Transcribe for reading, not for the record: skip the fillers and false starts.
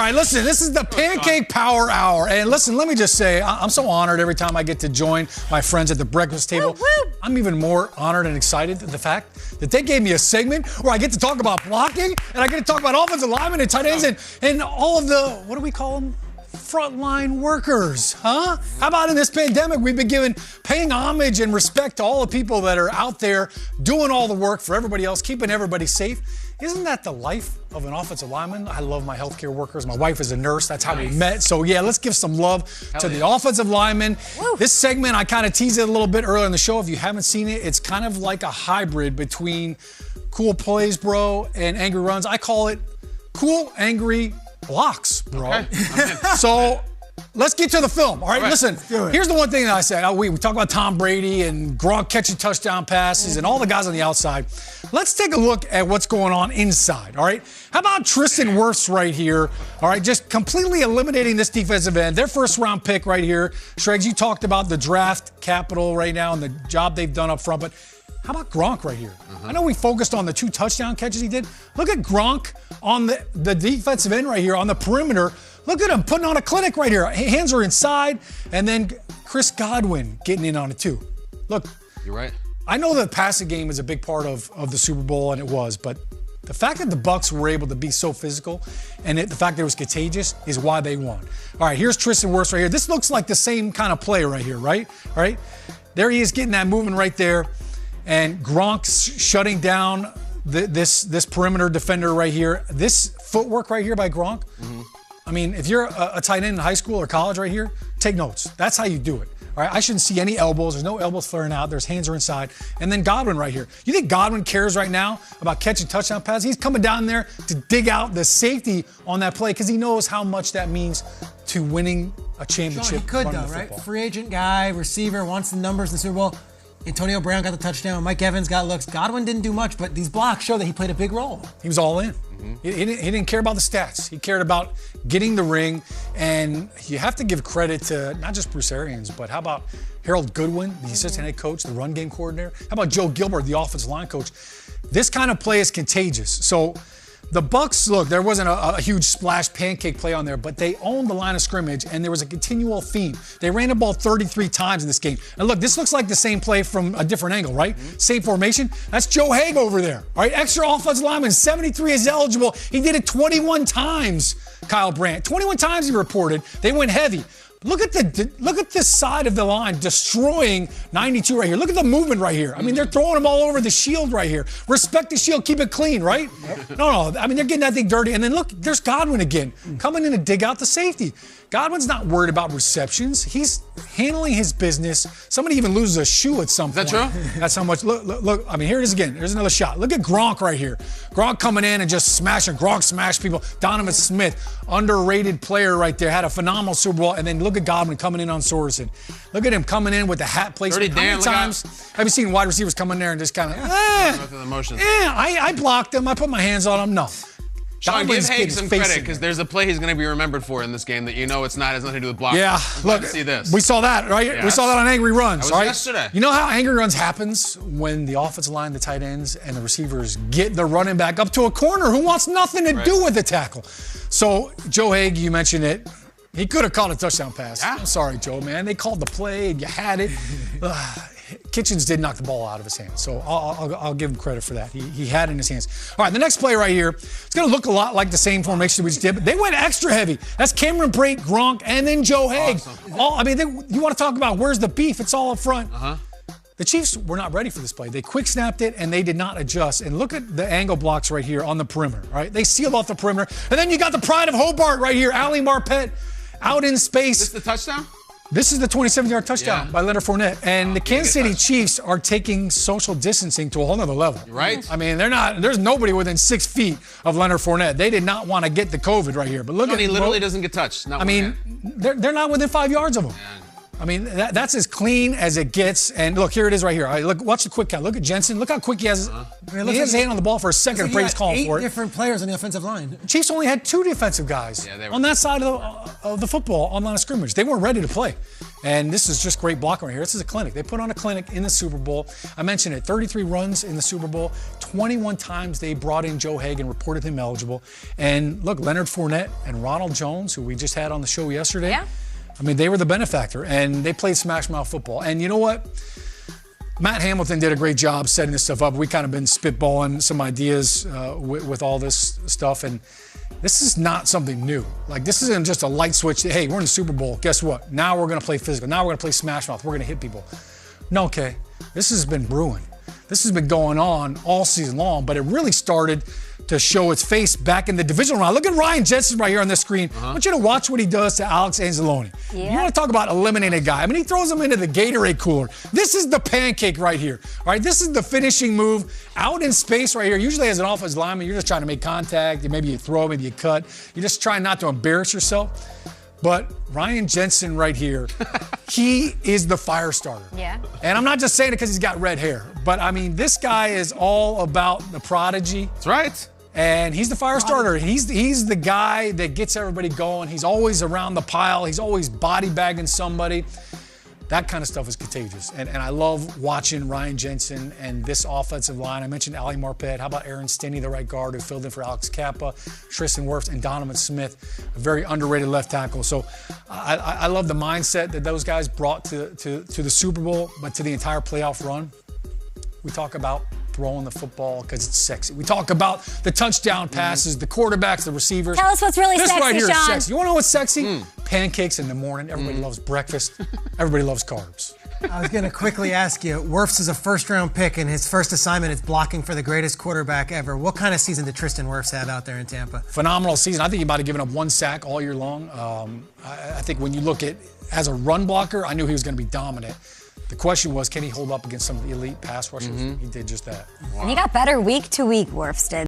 right, listen, this is the Pancake Power Hour. And listen, let me just say, I'm so honored every time I get to join my friends at the breakfast table. I'm even more honored and excited at the fact that they gave me a segment where I get to talk about blocking, and I get to talk about offensive linemen and tight ends and all of the, what do we call them? Frontline workers, huh? How about in this pandemic, we've been paying homage and respect to all the people that are out there doing all the work for everybody else, keeping everybody safe. Isn't that the life of an offensive lineman? I love my healthcare workers. My wife is a nurse. That's how we met. So, yeah, let's give some love to the offensive linemen. This segment, I kind of teased it a little bit earlier in the show. If you haven't seen it, it's kind of like a hybrid between cool plays, bro, and angry runs. I call it cool, angry blocks, bro. Okay. So let's get to the film. All right, listen, here's the one thing that I said. We talk about Tom Brady and Gronk catching touchdown passes and all the guys on the outside. Let's take a look at what's going on inside, all right? How about Tristan Wirfs right here, all right, just completely eliminating this defensive end. Their first-round pick right here. Shregs, you talked about the draft capital right now and the job they've done up front, but how about Gronk right here? I know we focused on the 2 touchdown catches he did. Look at Gronk on the defensive end right here on the perimeter. Look at him putting on a clinic right here. Hands are inside, and then Chris Godwin getting in on it too. Look. You're right. I know the passing game is a big part of the Super Bowl, and it was, but the fact that the Bucs were able to be so physical and the fact that it was contagious is why they won. All right, here's Tristan Wirfs right here. This looks like the same kind of play right here, right? All right. There he is getting that movement right there. And Gronk's shutting down this perimeter defender right here. This footwork right here by Gronk, I mean, if you're a tight end in high school or college right here, take notes. That's how you do it. All right, I shouldn't see any elbows. There's no elbows flaring out. There's hands are inside. And then Godwin right here. You think Godwin cares right now about catching touchdown passes? He's coming down there to dig out the safety on that play because he knows how much that means to winning a championship. Sean, he could though, right? Free agent guy, receiver, wants the numbers in the Super Bowl. Antonio Brown got the touchdown. Mike Evans got looks. Godwin didn't do much, but these blocks show that he played a big role. He was all in. He didn't care about the stats. He cared about getting the ring. And you have to give credit to not just Bruce Arians, but how about Harold Goodwin, the assistant head coach, the run game coordinator? How about Joe Gilbert, the offensive line coach? This kind of play is contagious. So the Bucs, look, there wasn't a huge splash pancake play on there, but they owned the line of scrimmage, and there was a continual theme. They ran the ball 33 times in this game. And look, this looks like the same play from a different angle, right? Same formation. That's Joe Haeg over there. All right, extra offensive lineman, 73 is eligible. He did it 21 times, Kyle Brandt. 21 times he reported. They went heavy. Look at this side of the line destroying 92 right here. Look at the movement right here. I mean, they're throwing them all over the shield right here. Respect the shield, keep it clean, right? No. I mean, they're getting that thing dirty. And then look, there's Godwin again, coming in to dig out the safety. Godwin's not worried about receptions. He's handling his business. Somebody even loses a shoe at some point. Is that true? That's how much. Look. I mean, here it is again. Here's another shot. Look at Gronk right here. Gronk coming in and just smashing. Gronk smashed people. Donovan Smith, underrated player right there, had a phenomenal Super Bowl. And then look at Godwin coming in on Sorensen. Look at him coming in with the hat placement. How many times have you seen wide receivers come in there and just kind of, I blocked him. I put my hands on him. No. Sean, give Haeg some credit because there's a play he's going to be remembered for in this game that you know it's not has nothing to do with blocking. Yeah, look, see this. We saw that, right? Yeah, we saw that on angry runs, that was right? Yesterday. You know how angry runs happens when the offensive line, the tight ends, and the receivers get the running back up to a corner who wants nothing to do with the tackle. So Joe Haeg, you mentioned it. He could have caught a touchdown pass. Yeah. I'm sorry, Joe, man. They called the play and you had it. Kitchens did knock the ball out of his hands, so I'll give him credit for that. He had it in his hands. All right, the next play right here, it's going to look a lot like the same formation we just did, but they went extra heavy. That's Cameron Brate, Gronk, and then Joe Haeg. Awesome. You want to talk about where's the beef? It's all up front. The Chiefs were not ready for this play. They quick snapped it, and they did not adjust. And look at the angle blocks right here on the perimeter, right? They sealed off the perimeter. And then you got the pride of Hobart right here, Ali Marpet, out in space. Is this the touchdown? This is the 27-yard touchdown by Leonard Fournette. And the Kansas City Chiefs are taking social distancing to a whole nother level. Right. I mean, there's nobody within 6 feet of Leonard Fournette. They did not want to get the COVID right here. But look at he literally doesn't get touched. I mean, they're not within 5 yards of him. I mean, that's as clean as it gets. And look, here it is right here. All right, look, watch the quick count. Look at Jensen. Look how quick he has. He has his hand on the ball for a second. Like Brady's calling for it. 8 different players on the offensive line. Chiefs only had 2 defensive guys on that side of the football on line of scrimmage. They weren't ready to play. And this is just great blocking right here. This is a clinic. They put on a clinic in the Super Bowl. I mentioned it, 33 runs in the Super Bowl. 21 times they brought in Joe Hagan, reported him eligible. And look, Leonard Fournette and Ronald Jones, who we just had on the show yesterday. Yeah. I mean, they were the benefactor, and they played smash mouth football. And you know what? Matt Hamilton did a great job setting this stuff up. We kind of been spitballing some ideas with all this stuff, and this is not something new. Like, this isn't just a light switch. Hey, we're in the Super Bowl. Guess what? Now we're going to play physical. Now we're going to play smash mouth. We're going to hit people. No, okay. This has been brewing. This has been going on all season long, but it really started to show its face back in the divisional round. Look at Ryan Jensen right here on this screen. I want you to watch what he does to Alex Anzalone. Yeah. You want to talk about eliminating a guy. I mean, he throws him into the Gatorade cooler. This is the pancake right here. All right, this is the finishing move out in space right here. Usually as an offensive lineman, you're just trying to make contact. Maybe you throw, maybe you cut. You're just trying not to embarrass yourself. But Ryan Jensen right here, he is the fire starter. Yeah. And I'm not just saying it because he's got red hair, but I mean, this guy is all about the prodigy. That's right. And he's the fire starter. He's the guy that gets everybody going. He's always around the pile. He's always body bagging somebody. That kind of stuff is contagious. And I love watching Ryan Jensen and this offensive line. I mentioned Ali Marpet. How about Aaron Stinney, the right guard who filled in for Alex Kappa, Tristan Wirfs, and Donovan Smith, a very underrated left tackle. So I love the mindset that those guys brought to the Super Bowl, but to the entire playoff run. We talk about throwing the football because it's sexy. We talk about the touchdown passes, the quarterbacks, the receivers. Tell us what's really this sexy, right here Shaun. is sexy. You want to know what's sexy? Pancakes in the morning. Everybody loves breakfast. Everybody loves carbs. I was going to quickly ask you, Wirfs is a first-round pick, and his first assignment is blocking for the greatest quarterback ever. What kind of season did Tristan Wirfs have out there in Tampa? Phenomenal season. I think he might have given up 1 sack all year long. I think when you look at, as a run blocker, I knew he was going to be dominant. The question was, can he hold up against some of the elite pass rushers? He did just that. Wow. And he got better week to week, Wirfs did.